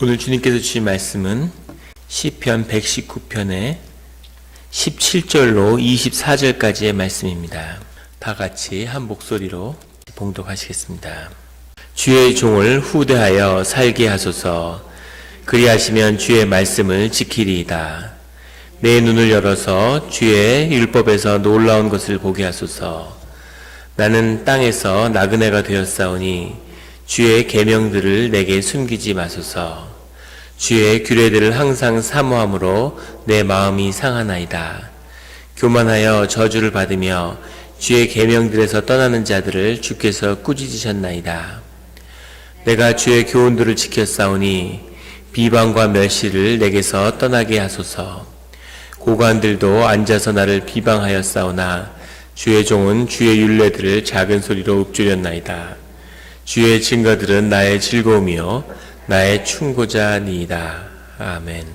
오늘 주님께서 주신 말씀은 시편 119편의 17절로 24절까지의 말씀입니다. 다 같이 한 목소리로 봉독하시겠습니다. 주의 종을 후대하여 살게 하소서. 그리하시면 주의 말씀을 지키리이다. 내 눈을 열어서 주의 율법에서 놀라운 것을 보게 하소서. 나는 땅에서 나그네가 되었사오니 주의 계명들을 내게 숨기지 마소서. 주의 규례들을 항상 사모함으로 내 마음이 상하나이다. 교만하여 저주를 받으며 주의 계명들에서 떠나는 자들을 주께서 꾸짖으셨나이다. 내가 주의 교훈들을 지켰사오니 비방과 멸시를 내게서 떠나게 하소서. 고관들도 앉아서 나를 비방하였사오나 주의 종은 주의 율례들을 작은 소리로 읊조렸나이다. 주의 증거들은 나의 즐거움이요 나의 충고자니이다. 아멘.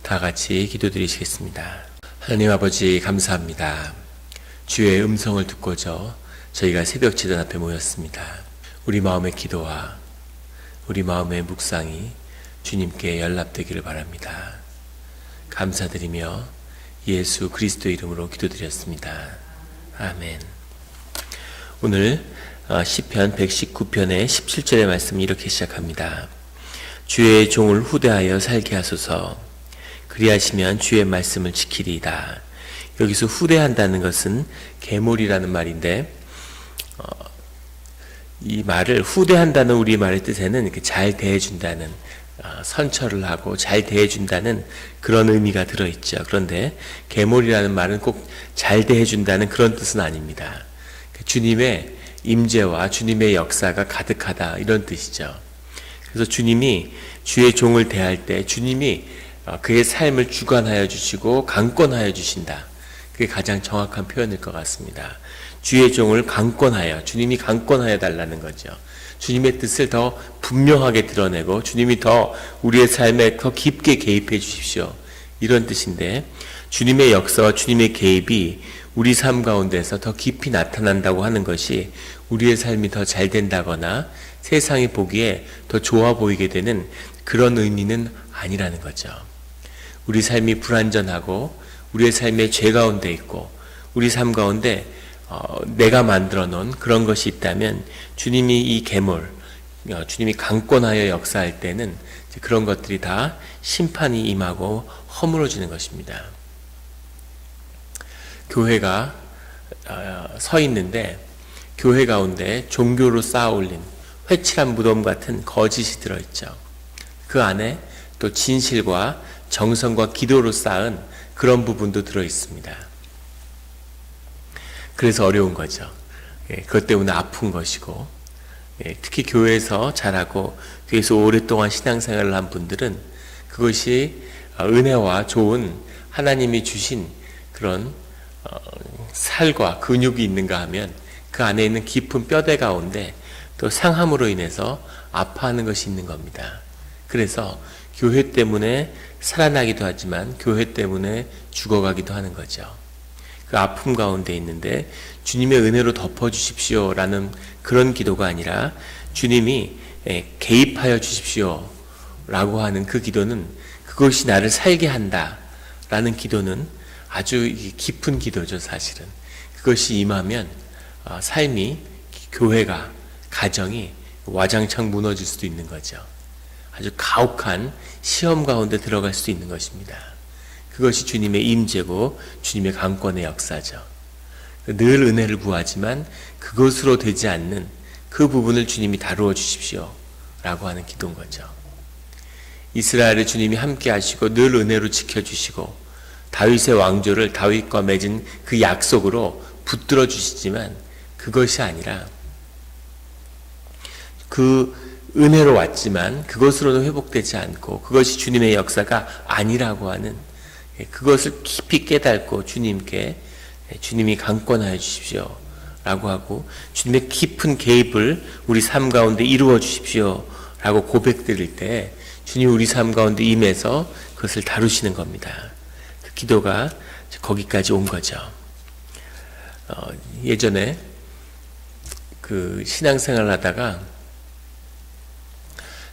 다 같이 기도드리시겠습니다. 하나님 아버지 감사합니다. 주의 음성을 듣고저 저희가 새벽 제단 앞에 모였습니다. 우리 마음의 기도와 우리 마음의 묵상이 주님께 연락되기를 바랍니다. 감사드리며 예수 그리스도 이름으로 기도드렸습니다. 아멘. 오늘 시편 119편의 17절의 말씀이 이렇게 시작합니다. 주의 종을 후대하여 살게 하소서. 그리하시면 주의 말씀을 지키리이다. 여기서 후대한다는 것은 계몰이라는 말인데 이 말을 후대한다는 우리말의 뜻에는 이렇게 잘 대해준다는 선처를 하고 잘 대해준다는 그런 의미가 들어있죠. 그런데 계몰이라는 말은 꼭 잘 대해준다는 그런 뜻은 아닙니다. 주님의 임재와 주님의 역사가 가득하다 이런 뜻이죠. 그래서 주님이 주의 종을 대할 때 주님이 그의 삶을 주관하여 주시고 강권하여 주신다. 그게 가장 정확한 표현일 것 같습니다. 주의 종을 강권하여, 주님이 강권하여 달라는 거죠. 주님의 뜻을 더 분명하게 드러내고 주님이 더 우리의 삶에 더 깊게 개입해 주십시오. 이런 뜻인데 주님의 역사와 주님의 개입이 우리 삶 가운데서 더 깊이 나타난다고 하는 것이 우리의 삶이 더 잘 된다거나 세상이 보기에 더 좋아 보이게 되는 그런 의미는 아니라는 거죠. 우리 삶이 불완전하고 우리의 삶에 죄 가운데 있고 우리 삶 가운데 내가 만들어 놓은 그런 것이 있다면 주님이 이 계몰, 주님이 강권하여 역사할 때는 그런 것들이 다 심판이 임하고 허물어지는 것입니다. 교회가 서 있는데 교회 가운데 종교로 쌓아 올린 회칠한 무덤 같은 거짓이 들어있죠. 그 안에 또 진실과 정성과 기도로 쌓은 그런 부분도 들어있습니다. 그래서 어려운 거죠. 그것 때문에 아픈 것이고, 특히 교회에서 자라고 교회에서 오랫동안 신앙생활을 한 분들은 그것이 은혜와 좋은 하나님이 주신 그런 살과 근육이 있는가 하면 그 안에 있는 깊은 뼈대 가운데 또 상함으로 인해서 아파하는 것이 있는 겁니다. 그래서 교회 때문에 살아나기도 하지만 교회 때문에 죽어가기도 하는 거죠. 그 아픔 가운데 있는데 주님의 은혜로 덮어주십시오 라는 그런 기도가 아니라 주님이 개입하여 주십시오 라고 하는 그 기도는 그것이 나를 살게 한다 라는 기도는 아주 깊은 기도죠. 사실은 그것이 임하면 삶이, 교회가, 가정이 와장창 무너질 수도 있는 거죠. 아주 가혹한 시험 가운데 들어갈 수도 있는 것입니다. 그것이 주님의 임재고 주님의 강권의 역사죠. 늘 은혜를 구하지만 그것으로 되지 않는 그 부분을 주님이 다루어 주십시오 라고 하는 기도인 거죠. 이스라엘을 주님이 함께 하시고 늘 은혜로 지켜주시고 다윗의 왕조를 다윗과 맺은 그 약속으로 붙들어 주시지만 그것이 아니라 그 은혜로 왔지만 그것으로는 회복되지 않고 그것이 주님의 역사가 아니라고 하는 그것을 깊이 깨닫고 주님께 주님이 강권하여 주십시오 라고 하고 주님의 깊은 개입을 우리 삶 가운데 이루어 주십시오 라고 고백드릴 때 주님 우리 삶 가운데 임해서 그것을 다루시는 겁니다. 그 기도가 거기까지 온 거죠. 예전에 그 신앙생활을 하다가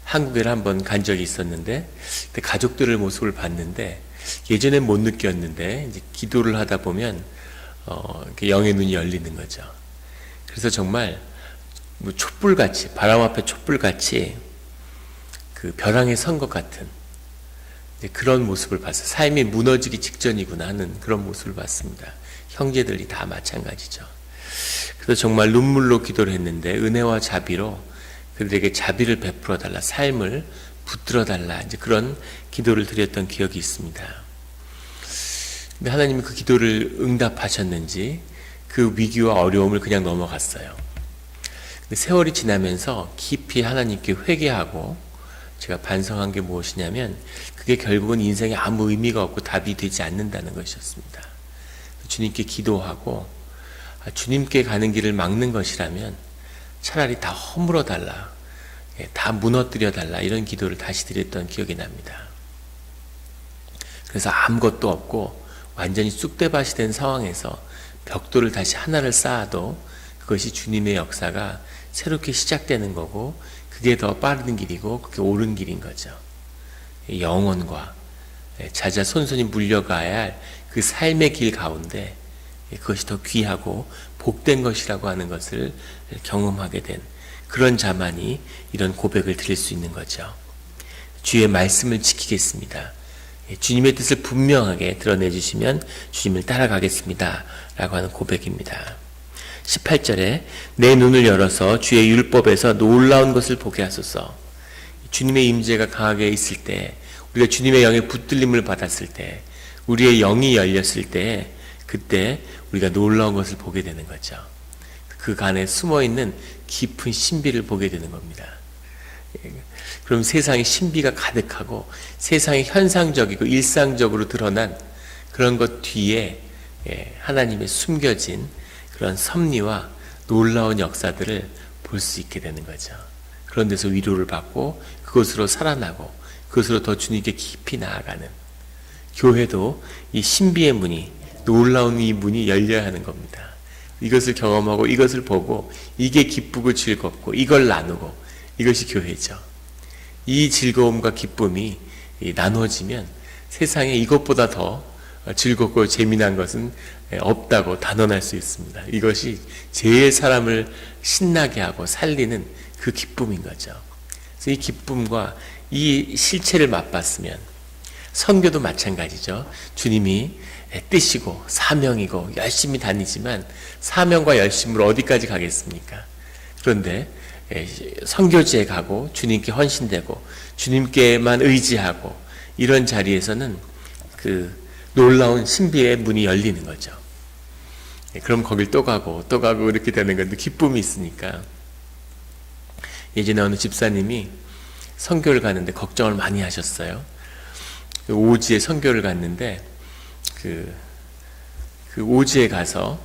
한국에 한번 간 적이 있었는데 그때 가족들의 모습을 봤는데 예전엔 못 느꼈는데 이제 기도를 하다 보면 이렇게 영의 눈이 열리는 거죠. 그래서 정말 뭐 촛불같이 바람 앞에 촛불같이 그 벼랑에 선 것 같은 그런 모습을 봤어요. 삶이 무너지기 직전이구나 하는 그런 모습을 봤습니다. 형제들이 다 마찬가지죠. 그래서 정말 눈물로 기도를 했는데 은혜와 자비로 그들에게 자비를 베풀어 달라, 삶을 붙들어 달라, 이제 그런 기도를 드렸던 기억이 있습니다. 근데 하나님이 그 기도를 응답하셨는지 그 위기와 어려움을 그냥 넘어갔어요. 근데 세월이 지나면서 깊이 하나님께 회개하고 제가 반성한 게 무엇이냐면 그게 결국은 인생에 아무 의미가 없고 답이 되지 않는다는 것이었습니다. 주님께 기도하고 주님께 가는 길을 막는 것이라면 차라리 다 허물어 달라, 다 무너뜨려 달라, 이런 기도를 다시 드렸던 기억이 납니다. 그래서 아무것도 없고 완전히 쑥대밭이 된 상황에서 벽돌을 다시 하나를 쌓아도 그것이 주님의 역사가 새롭게 시작되는 거고 그게 더 빠른 길이고 그게 옳은 길인 거죠. 영혼과 자자손손이 물려가야 할 그 삶의 길 가운데 그것이 더 귀하고 복된 것이라고 하는 것을 경험하게 된 그런 자만이 이런 고백을 드릴 수 있는 거죠. 주의 말씀을 지키겠습니다. 주님의 뜻을 분명하게 드러내 주시면 주님을 따라가겠습니다 라고 하는 고백입니다. 18절에 내 눈을 열어서 주의 율법에서 놀라운 것을 보게 하소서. 주님의 임재가 강하게 있을 때, 우리가 주님의 영의 붙들림을 받았을 때, 우리의 영이 열렸을 때, 그때 우리가 놀라운 것을 보게 되는 거죠. 그 안에 숨어있는 깊은 신비를 보게 되는 겁니다. 그럼 세상에 신비가 가득하고 세상에 현상적이고 일상적으로 드러난 그런 것 뒤에 하나님의 숨겨진 그런 섭리와 놀라운 역사들을 볼 수 있게 되는 거죠. 그런 데서 위로를 받고 그것으로 살아나고 그것으로 더 주님께 깊이 나아가는, 교회도 이 신비의 문이, 놀라운 이 문이 열려야 하는 겁니다. 이것을 경험하고 이것을 보고 이게 기쁘고 즐겁고 이걸 나누고, 이것이 교회죠. 이 즐거움과 기쁨이 나눠지면 세상에 이것보다 더 즐겁고 재미난 것은 없다고 단언할 수 있습니다. 이것이 제일 사람을 신나게 하고 살리는 그 기쁨인 거죠. 그래서 이 기쁨과 이 실체를 맛봤으면, 선교도 마찬가지죠. 주님이 뜻이고 사명이고 열심히 다니지만 사명과 열심으로 어디까지 가겠습니까? 그런데 선교지에 가고 주님께 헌신되고 주님께만 의지하고 이런 자리에서는 그 놀라운 신비의 문이 열리는 거죠. 그럼 거길 또 가고 또 가고 이렇게 되는 건데 기쁨이 있으니까. 예전에 어느 집사님이 선교를 가는데 걱정을 많이 하셨어요. 오지에 선교를 갔는데 그 오지에 가서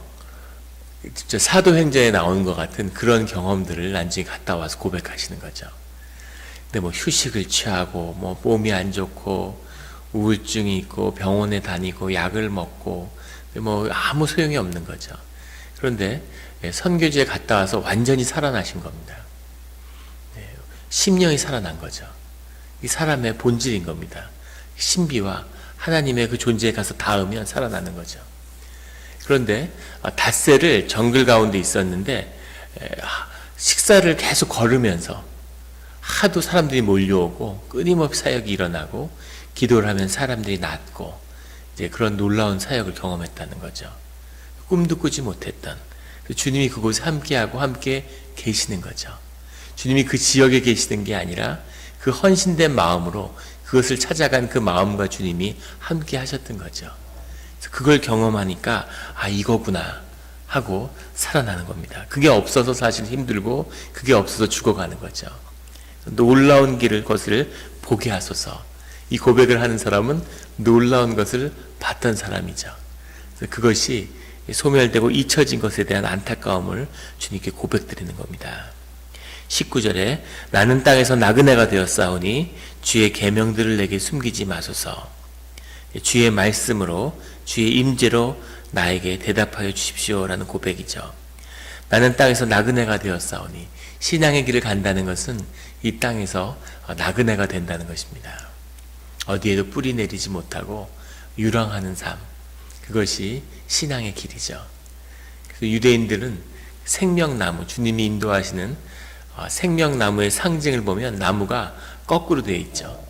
진짜 사도행전에 나오는 것 같은 그런 경험들을 나중에 갔다 와서 고백하시는 거죠. 근데 뭐 휴식을 취하고 뭐 몸이 안 좋고 우울증이 있고 병원에 다니고 약을 먹고 뭐 아무 소용이 없는 거죠. 그런데 선교지에 갔다 와서 완전히 살아나신 겁니다. 심령이 살아난 거죠. 이 사람의 본질인 겁니다. 신비와 하나님의 그 존재에 가서 닿으면 살아나는 거죠. 그런데 닷새를 정글 가운데 있었는데 식사를 계속 걸으면서 하도 사람들이 몰려오고 끊임없이 사역이 일어나고 기도를 하면 사람들이 낫고 이제 그런 놀라운 사역을 경험했다는 거죠. 꿈도 꾸지 못했던 주님이 그곳에 함께하고 함께 계시는 거죠. 주님이 그 지역에 계시는 게 아니라 그 헌신된 마음으로 그것을 찾아간 그 마음과 주님이 함께 하셨던 거죠. 그걸 경험하니까 이거구나 하고 살아나는 겁니다. 그게 없어서 사실 힘들고 그게 없어서 죽어가는 거죠. 놀라운 길을 것을 보게 하소서. 이 고백을 하는 사람은 놀라운 것을 봤던 사람이죠. 그것이 소멸되고 잊혀진 것에 대한 안타까움을 주님께 고백드리는 겁니다. 19절에 나는 땅에서 나그네가 되었사오니 주의 계명들을 내게 숨기지 마소서. 주의 말씀으로 주의 임재로 나에게 대답하여 주십시오라는 고백이죠. 나는 땅에서 나그네가 되었사오니 신앙의 길을 간다는 것은 이 땅에서 나그네가 된다는 것입니다. 어디에도 뿌리 내리지 못하고 유랑하는 삶, 그것이 신앙의 길이죠. 그래서 유대인들은 생명나무, 주님이 인도하시는 생명나무의 상징을 보면 나무가 거꾸로 되어 있죠.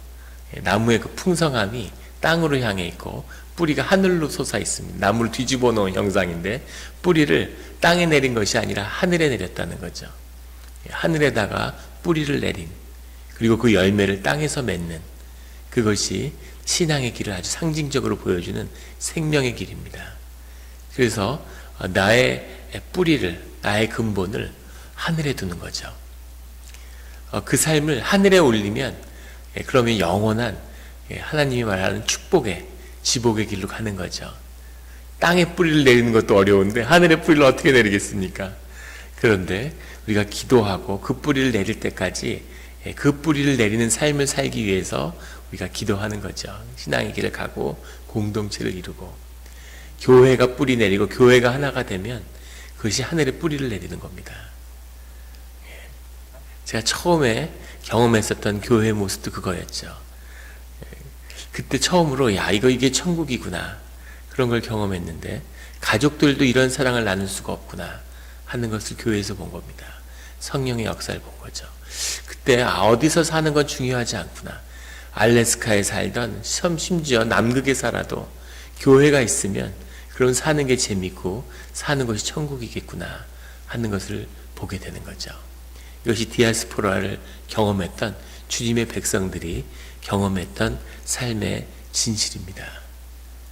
나무의 그 풍성함이 땅으로 향해 있고 뿌리가 하늘로 솟아 있습니다. 나무를 뒤집어 놓은 형상인데 뿌리를 땅에 내린 것이 아니라 하늘에 내렸다는 거죠. 하늘에다가 뿌리를 내린, 그리고 그 열매를 땅에서 맺는, 그것이 신앙의 길을 아주 상징적으로 보여주는 생명의 길입니다. 그래서 나의 뿌리를, 나의 근본을 하늘에 두는 거죠. 그 삶을 하늘에 올리면 그러면 영원한 하나님이 말하는 축복의 지복의 길로 가는 거죠. 땅에 뿌리를 내리는 것도 어려운데 하늘에 뿌리를 어떻게 내리겠습니까? 그런데 우리가 기도하고 그 뿌리를 내릴 때까지 그 뿌리를 내리는 삶을 살기 위해서 우리가 기도하는 거죠. 신앙의 길을 가고 공동체를 이루고, 교회가 뿌리 내리고 교회가 하나가 되면 그것이 하늘에 뿌리를 내리는 겁니다. 제가 처음에 경험했었던 교회의 모습도 그거였죠. 그때 처음으로 이게 천국이구나, 그런 걸 경험했는데 가족들도 이런 사랑을 나눌 수가 없구나 하는 것을 교회에서 본 겁니다. 성령의 역사를 본 거죠. 그때 어디서 사는 건 중요하지 않구나, 알래스카에 살던 심지어 남극에 살아도 교회가 있으면 그런 사는 게 재밌고 사는 것이 천국이겠구나 하는 것을 보게 되는 거죠. 이것이 디아스포라를 경험했던 주님의 백성들이 경험했던 삶의 진실입니다.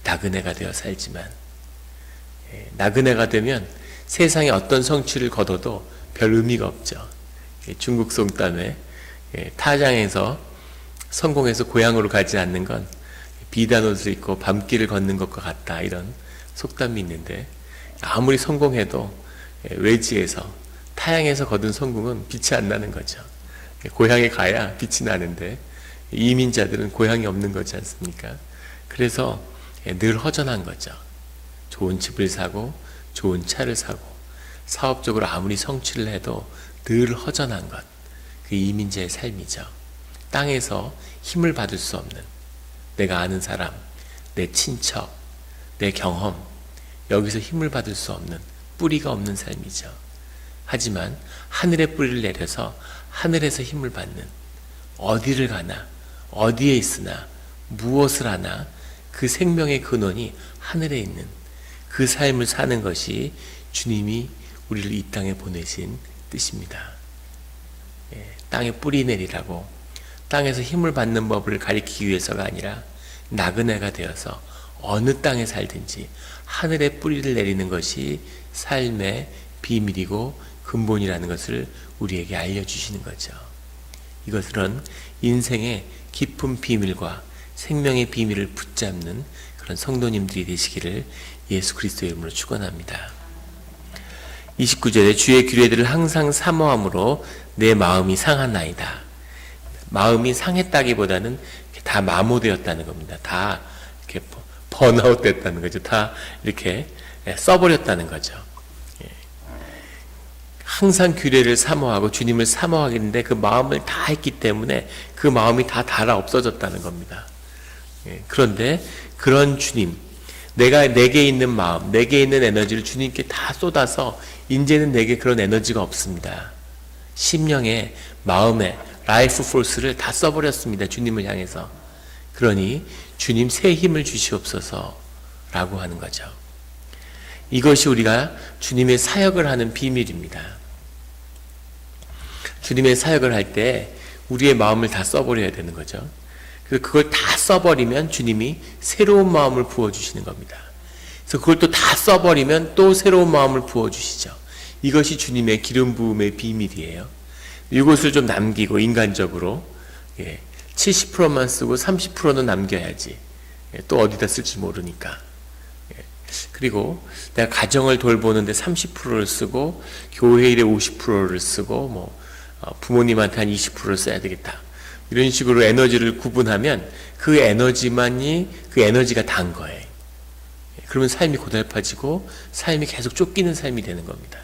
나그네가 되어 살지만, 나그네가 되면 세상에 어떤 성취를 거둬도 별 의미가 없죠. 중국 속담에 타장에서 성공해서 고향으로 가지 않는 건 비단 옷을 입고 밤길을 걷는 것과 같다, 이런 속담이 있는데, 아무리 성공해도 외지에서 타양에서 거둔 성공은 빛이 안 나는 거죠. 고향에 가야 빛이 나는데 이민자들은 고향이 없는 거지 않습니까? 그래서 늘 허전한 거죠. 좋은 집을 사고 좋은 차를 사고 사업적으로 아무리 성취를 해도 늘 허전한 것, 그 이민자의 삶이죠. 땅에서 힘을 받을 수 없는, 내가 아는 사람, 내 친척, 내 경험, 여기서 힘을 받을 수 없는, 뿌리가 없는 삶이죠. 하지만 하늘에 뿌리를 내려서 하늘에서 힘을 받는, 어디를 가나 어디에 있으나 무엇을 하나 그 생명의 근원이 하늘에 있는 그 삶을 사는 것이 주님이 우리를 이 땅에 보내신 뜻입니다. 땅에 뿌리 내리라고, 땅에서 힘을 받는 법을 가리키기 위해서가 아니라 나그네가 되어서 어느 땅에 살든지 하늘에 뿌리를 내리는 것이 삶의 비밀이고 근본이라는 것을 우리에게 알려주시는 거죠. 이것은 인생의 깊은 비밀과 생명의 비밀을 붙잡는 그런 성도님들이 되시기를 예수 그리스도의 이름으로 축원합니다. 29절에 주의 규례들을 항상 사모함으로 내 마음이 상하나이다. 마음이 상했다기보다는 다 마모되었다는 겁니다. 다 이렇게 번아웃 됐다는 거죠. 다 이렇게 써버렸다는 거죠. 항상 규례를 사모하고 주님을 사모하겠는데 그 마음을 다 했기 때문에 그 마음이 다 닳아 없어졌다는 겁니다. 그런데 그런 주님, 내게 있는 마음, 내게 있는 에너지를 주님께 다 쏟아서 이제는 내게 그런 에너지가 없습니다. 심령에, 마음에 라이프 포스를 다 써버렸습니다. 주님을 향해서. 그러니 주님 새 힘을 주시옵소서 라고 하는 거죠. 이것이 우리가 주님의 사역을 하는 비밀입니다. 주님의 사역을 할 때 우리의 마음을 다 써버려야 되는 거죠. 그래서 그걸 다 써버리면 주님이 새로운 마음을 부어주시는 겁니다. 그래서 그걸 또 다 써버리면 또 새로운 마음을 부어주시죠. 이것이 주님의 기름 부음의 비밀이에요. 이것을 좀 남기고 인간적으로 70%만 쓰고 30%는 남겨야지. 또 어디다 쓸지 모르니까. 그리고 내가 가정을 돌보는데 30%를 쓰고 교회 일에 50%를 쓰고 부모님한테 한 20%를 써야 되겠다. 이런 식으로 에너지를 구분하면 그 에너지가 단 거예요. 그러면 삶이 고달파지고 삶이 계속 쫓기는 삶이 되는 겁니다.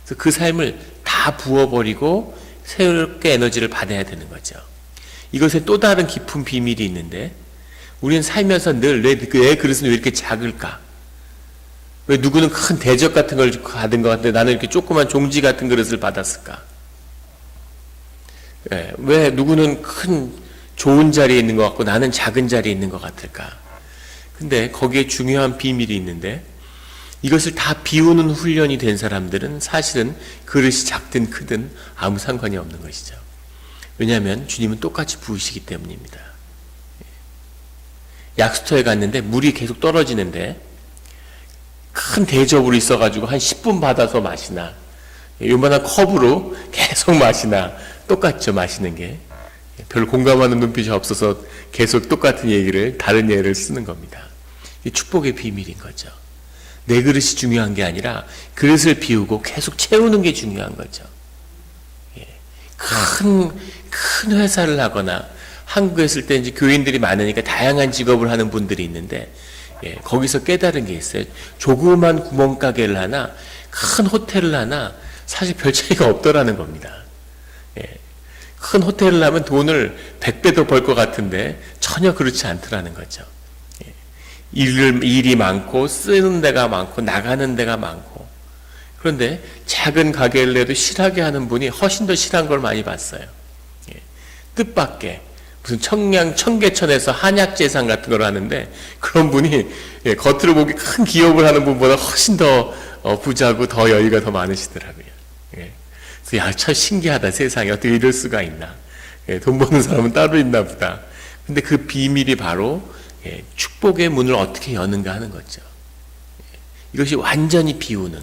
그래서 그 삶을 다 부어버리고 새롭게 에너지를 받아야 되는 거죠. 이것에 또 다른 깊은 비밀이 있는데, 우리는 살면서 늘 내 그릇은 왜 이렇게 작을까? 왜 누구는 큰 대접 같은 걸 받은 것 같은데 나는 이렇게 조그만 종지 같은 그릇을 받았을까? 왜 누구는 큰 좋은 자리에 있는 것 같고 나는 작은 자리에 있는 것 같을까? 근데 거기에 중요한 비밀이 있는데, 이것을 다 비우는 훈련이 된 사람들은 사실은 그릇이 작든 크든 아무 상관이 없는 것이죠. 왜냐하면 주님은 똑같이 부으시기 때문입니다. 약수터에 갔는데 물이 계속 떨어지는데 큰 대접으로 있어가지고 한 10분 받아서 마시나, 요만한 컵으로 계속 마시나, 똑같죠. 마시는 게 별로 공감하는 눈빛이 없어서 계속 똑같은 얘기를, 다른 예를 쓰는 겁니다. 이 축복의 비밀인 거죠. 내 그릇이 중요한 게 아니라 그릇을 비우고 계속 채우는 게 중요한 거죠. 큰 회사를 하거나, 한국에 있을 때 이제 교인들이 많으니까 다양한 직업을 하는 분들이 있는데, 거기서 깨달은 게 있어요. 조그만 구멍가게를 하나, 큰 호텔을 하나, 사실 별 차이가 없더라는 겁니다. 큰 호텔을 하면 돈을 100배 더 벌 것 같은데 전혀 그렇지 않더라는 거죠. 일이 많고 쓰는 데가 많고 나가는 데가 많고, 그런데 작은 가게를 내도 실하게 하는 분이 훨씬 더 실한 걸 많이 봤어요. 뜻밖의 무슨 청계천에서 한약재상 같은 걸 하는데, 그런 분이 겉으로 보기 큰 기업을 하는 분보다 훨씬 더 부자고 더 여유가 더 많으시더라고요. 그래서 야, 참 신기하다. 세상에 어떻게 이럴 수가 있나. 돈 버는 사람은 따로 있나 보다. 근데 그 비밀이 바로 축복의 문을 어떻게 여는가 하는 거죠. 이것이 완전히 비우는,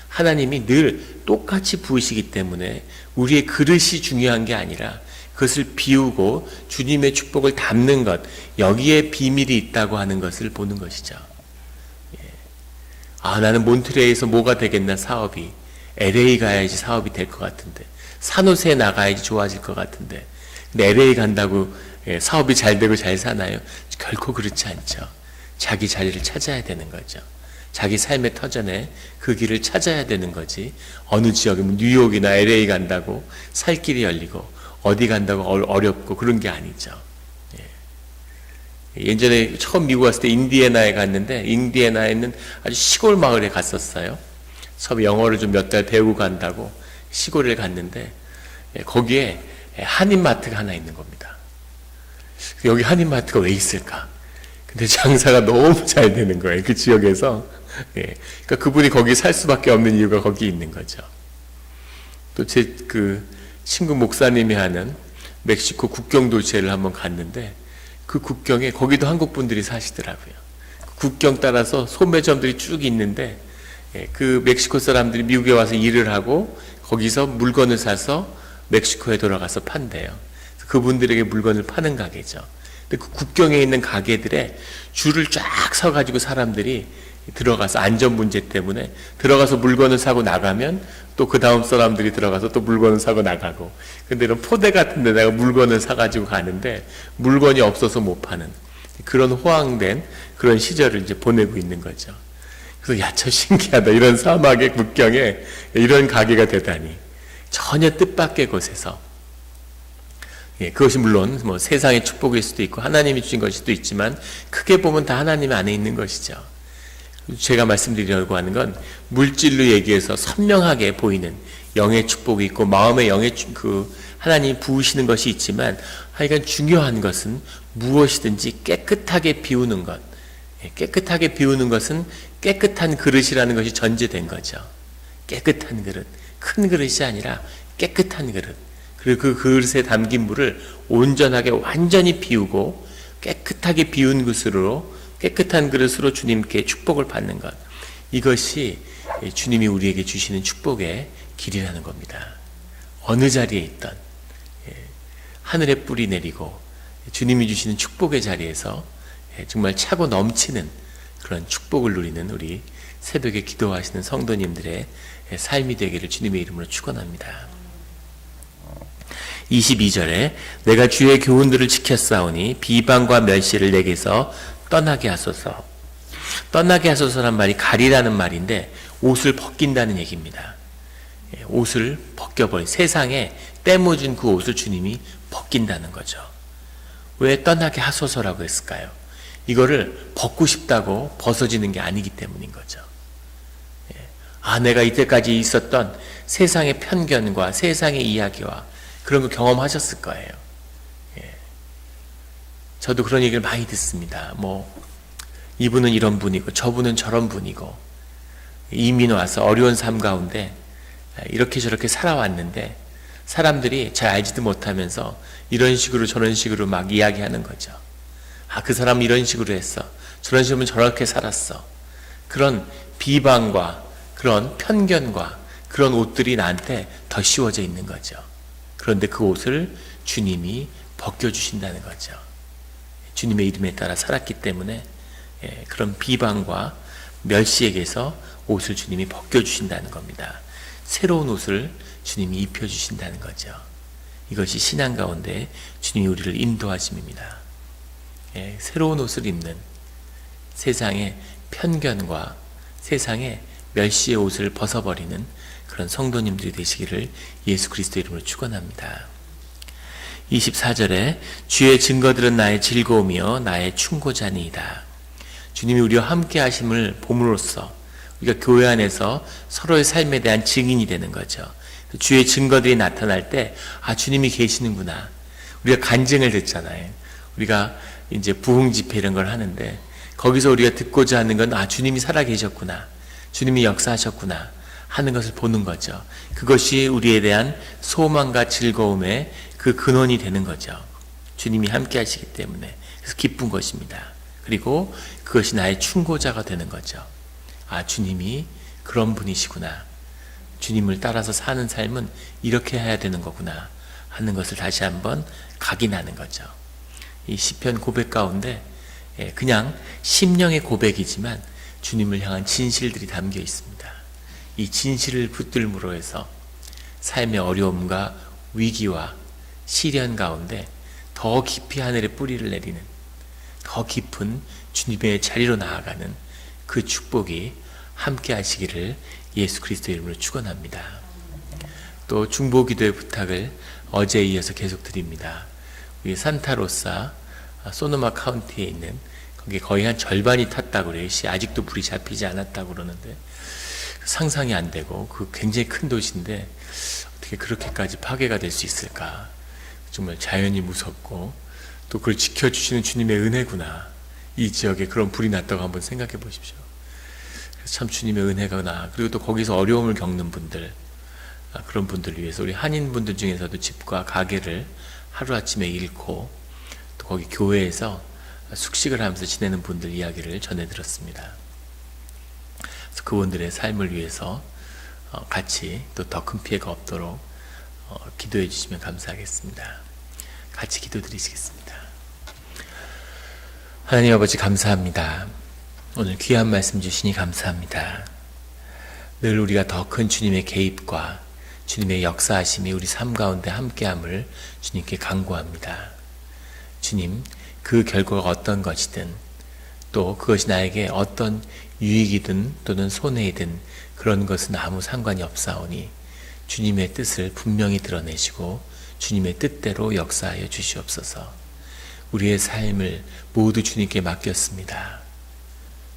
하나님이 늘 똑같이 부으시기 때문에 우리의 그릇이 중요한 게 아니라 그것을 비우고 주님의 축복을 담는 것, 여기에 비밀이 있다고 하는 것을 보는 것이죠. 나는 몬트레이에서 뭐가 되겠나, 사업이. LA 가야지 사업이 될 것 같은데, 산호세에 나가야지 좋아질 것 같은데, 근데 LA 간다고 사업이 잘 되고 잘 사나요? 결코 그렇지 않죠. 자기 자리를 찾아야 되는 거죠. 자기 삶의 터전에 그 길을 찾아야 되는 거지, 어느 지역이면 뉴욕이나 LA 간다고 살 길이 열리고 어디 간다고 어렵고 그런 게 아니죠. 예전에 처음 미국 왔을 때 인디애나에 갔는데, 인디애나에 있는 아주 시골 마을에 갔었어요. 처음에 영어를 좀 몇 달 배우고 간다고 시골에 갔는데, 거기에 한인마트가 하나 있는 겁니다. 여기 한인마트가 왜 있을까? 근데 장사가 너무 잘 되는 거예요, 그 지역에서. 그러니까 그분이 거기 살 수밖에 없는 이유가 거기 있는 거죠. 또 제 친구 목사님이 하는 멕시코 국경 도시를 한번 갔는데, 그 국경에 거기도 한국 분들이 사시더라고요. 국경 따라서 소매점들이 쭉 있는데, 그 멕시코 사람들이 미국에 와서 일을 하고 거기서 물건을 사서 멕시코에 돌아가서 판대요. 그분들에게 물건을 파는 가게죠. 근데 그 국경에 있는 가게들에 줄을 쫙 서가지고 사람들이 들어가서, 안전 문제 때문에 들어가서 물건을 사고 나가면 또 그 다음 사람들이 들어가서 또 물건을 사고 나가고, 근데 이런 포대 같은 데다가 물건을 사가지고 가는데 물건이 없어서 못 파는 그런 호황된 그런 시절을 이제 보내고 있는 거죠. 그래서 야, 참 신기하다. 이런 사막의 국경에 이런 가게가 되다니. 전혀 뜻밖의 곳에서. 그것이 물론 뭐 세상의 축복일 수도 있고 하나님이 주신 것일 수도 있지만, 크게 보면 다 하나님 안에 있는 것이죠. 제가 말씀드리려고 하는 건 물질로 얘기해서 선명하게 보이는 영의 축복이 있고 마음의 영의 하나님이 부으시는 것이 있지만, 하여간 중요한 것은 무엇이든지 깨끗하게 비우는 것. 깨끗하게 비우는 것은 깨끗한 그릇이라는 것이 전제된 거죠. 깨끗한 그릇. 큰 그릇이 아니라 깨끗한 그릇. 그리고 그 그릇에 담긴 물을 온전하게 완전히 비우고 깨끗하게 비운 그릇으로, 깨끗한 그릇으로 주님께 축복을 받는 것. 이것이 주님이 우리에게 주시는 축복의 길이라는 겁니다. 어느 자리에 있던 하늘에 뿌리 내리고 주님이 주시는 축복의 자리에서 정말 차고 넘치는 그런 축복을 누리는 우리 새벽에 기도하시는 성도님들의 삶이 되기를 주님의 이름으로 축원합니다. 22절에 내가 주의 교훈들을 지켰사오니 비방과 멸시를 내게서 떠나게 하소서. 떠나게 하소서란 말이 가리라는 말인데 옷을 벗긴다는 얘기입니다. 옷을 벗겨버린, 세상에 떼모진 그 옷을 주님이 벗긴다는 거죠. 왜 떠나게 하소서라고 했을까요? 이거를 벗고 싶다고 벗어지는 게 아니기 때문인 거죠. 내가 이때까지 있었던 세상의 편견과 세상의 이야기와 그런 거 경험하셨을 거예요. 저도 그런 얘기를 많이 듣습니다. 이분은 이런 분이고 저분은 저런 분이고, 이민 와서 어려운 삶 가운데 이렇게 저렇게 살아왔는데 사람들이 잘 알지도 못하면서 이런 식으로 저런 식으로 막 이야기하는 거죠. 그 사람은 이런 식으로 했어, 저런 식으로 저렇게 살았어. 그런 비방과 그런 편견과 그런 옷들이 나한테 더 씌워져 있는 거죠. 그런데 그 옷을 주님이 벗겨주신다는 거죠. 주님의 이름에 따라 살았기 때문에 그런 비방과 멸시에게서 옷을 주님이 벗겨주신다는 겁니다. 새로운 옷을 주님이 입혀주신다는 거죠. 이것이 신앙 가운데 주님이 우리를 인도하심입니다. 새로운 옷을 입는, 세상의 편견과 세상의 멸시의 옷을 벗어버리는 그런 성도님들이 되시기를 예수 그리스도 이름으로 축원합니다. 24절에 주의 증거들은 나의 즐거움이요 나의 충고자니이다. 주님이 우리와 함께 하심을 봄으로써 우리가 교회 안에서 서로의 삶에 대한 증인이 되는 거죠. 주의 증거들이 나타날 때 주님이 계시는구나. 우리가 간증을 듣잖아요. 우리가 이제 부흥 집회 이런 걸 하는데 거기서 우리가 듣고자 하는 건 주님이 살아 계셨구나, 주님이 역사하셨구나 하는 것을 보는 거죠. 그것이 우리에 대한 소망과 즐거움의 그 근원이 되는 거죠. 주님이 함께 하시기 때문에. 그래서 기쁜 것입니다. 그리고 그것이 나의 충고자가 되는 거죠. 주님이 그런 분이시구나, 주님을 따라서 사는 삶은 이렇게 해야 되는 거구나 하는 것을 다시 한번 각인하는 거죠. 이 시편 고백 가운데 그냥 심령의 고백이지만 주님을 향한 진실들이 담겨 있습니다. 이 진실을 붙들므로 해서 삶의 어려움과 위기와 시련 가운데 더 깊이 하늘에 뿌리를 내리는, 더 깊은 주님의 자리로 나아가는 그 축복이 함께 하시기를 예수 그리스도 이름으로 축원합니다. 또 중보기도의 부탁을 어제에 이어서 계속 드립니다. 우리 산타로사 소노마 카운티에 있는, 거기 거의 한 절반이 탔다고 그래요. 아직도 불이 잡히지 않았다고 그러는데 상상이 안 되고, 그 굉장히 큰 도시인데 어떻게 그렇게까지 파괴가 될 수 있을까. 정말 자연이 무섭고 또 그걸 지켜주시는 주님의 은혜구나. 이 지역에 그런 불이 났다고 한번 생각해 보십시오. 그래서 참 주님의 은혜구나. 그리고 또 거기서 어려움을 겪는 분들, 그런 분들을 위해서 우리 한인분들 중에서도 집과 가게를 하루아침에 잃고 또 거기 교회에서 숙식을 하면서 지내는 분들 이야기를 전해 들었습니다. 그래서 그분들의 삶을 위해서 같이 또 더 큰 피해가 없도록 기도해 주시면 감사하겠습니다. 같이 기도드리시겠습니다. 하나님 아버지, 감사합니다. 오늘 귀한 말씀 주시니 감사합니다. 늘 우리가 더 큰 주님의 개입과 주님의 역사하심이 우리 삶 가운데 함께함을 주님께 간구합니다. 주님, 그 결과가 어떤 것이든 또 그것이 나에게 어떤 유익이든 또는 손해이든 그런 것은 아무 상관이 없사오니 주님의 뜻을 분명히 드러내시고 주님의 뜻대로 역사하여 주시옵소서. 우리의 삶을 모두 주님께 맡겼습니다.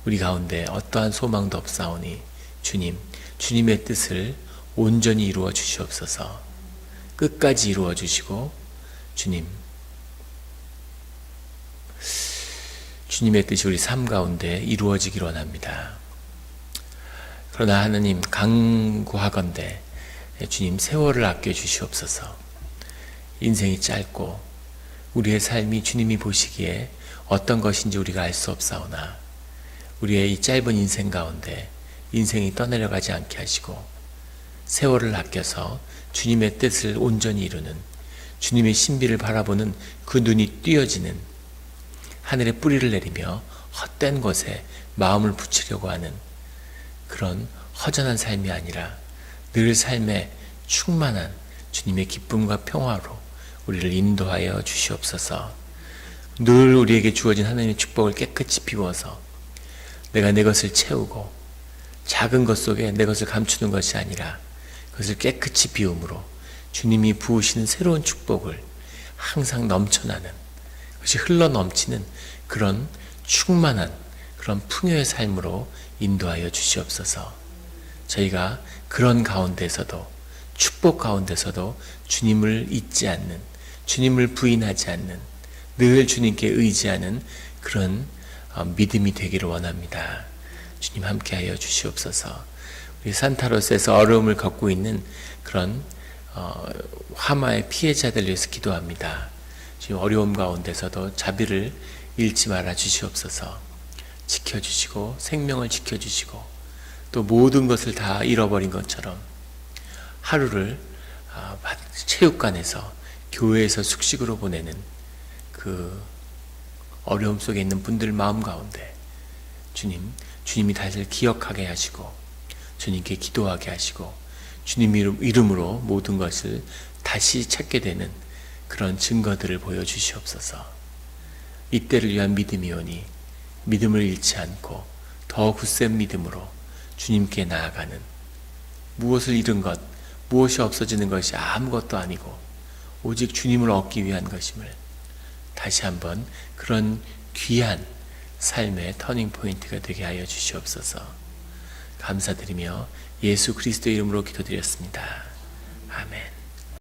우리 가운데 어떠한 소망도 없사오니 주님, 주님의 뜻을 온전히 이루어 주시옵소서. 끝까지 이루어 주시고 주님, 주님의 뜻이 우리 삶 가운데 이루어지기를 원합니다. 그러나 하나님, 간구하건대 주님, 세월을 아껴 주시옵소서. 인생이 짧고 우리의 삶이 주님이 보시기에 어떤 것인지 우리가 알 수 없사오나 우리의 이 짧은 인생 가운데 인생이 떠내려가지 않게 하시고 세월을 아껴서 주님의 뜻을 온전히 이루는, 주님의 신비를 바라보는 그 눈이 띄어지는, 하늘에 뿌리를 내리며 헛된 것에 마음을 붙이려고 하는 그런 허전한 삶이 아니라 늘 삶에 충만한 주님의 기쁨과 평화로 우리를 인도하여 주시옵소서. 늘 우리에게 주어진 하나님의 축복을 깨끗이 비워서 내가 내 것을 채우고 작은 것 속에 내 것을 감추는 것이 아니라 그것을 깨끗이 비움으로 주님이 부으시는 새로운 축복을 항상 넘쳐나는, 그것이 흘러넘치는 그런 충만한 그런 풍요의 삶으로 인도하여 주시옵소서. 저희가 그런 가운데서도, 축복 가운데서도 주님을 잊지 않는, 주님을 부인하지 않는, 늘 주님께 의지하는 그런 믿음이 되기를 원합니다. 주님 함께하여 주시옵소서. 우리 산타로스에서 어려움을 겪고 있는 그런 화마의 피해자들 위해서 기도합니다. 지금 어려움 가운데서도 자비를 잃지 말아 주시옵소서. 지켜주시고 생명을 지켜주시고 또 모든 것을 다 잃어버린 것처럼 하루를 체육관에서, 교회에서 숙식으로 보내는 그 어려움 속에 있는 분들 마음 가운데 주님이 다시 기억하게 하시고 주님께 기도하게 하시고 주님 이름으로 모든 것을 다시 찾게 되는 그런 증거들을 보여주시옵소서. 이때를 위한 믿음이오니 믿음을 잃지 않고 더 굳센 믿음으로 주님께 나아가는, 무엇을 잃은 것, 무엇이 없어지는 것이 아무것도 아니고 오직 주님을 얻기 위한 것임을 다시 한번 그런 귀한 삶의 터닝포인트가 되게 하여 주시옵소서. 감사드리며 예수 그리스도 이름으로 기도드렸습니다. 아멘.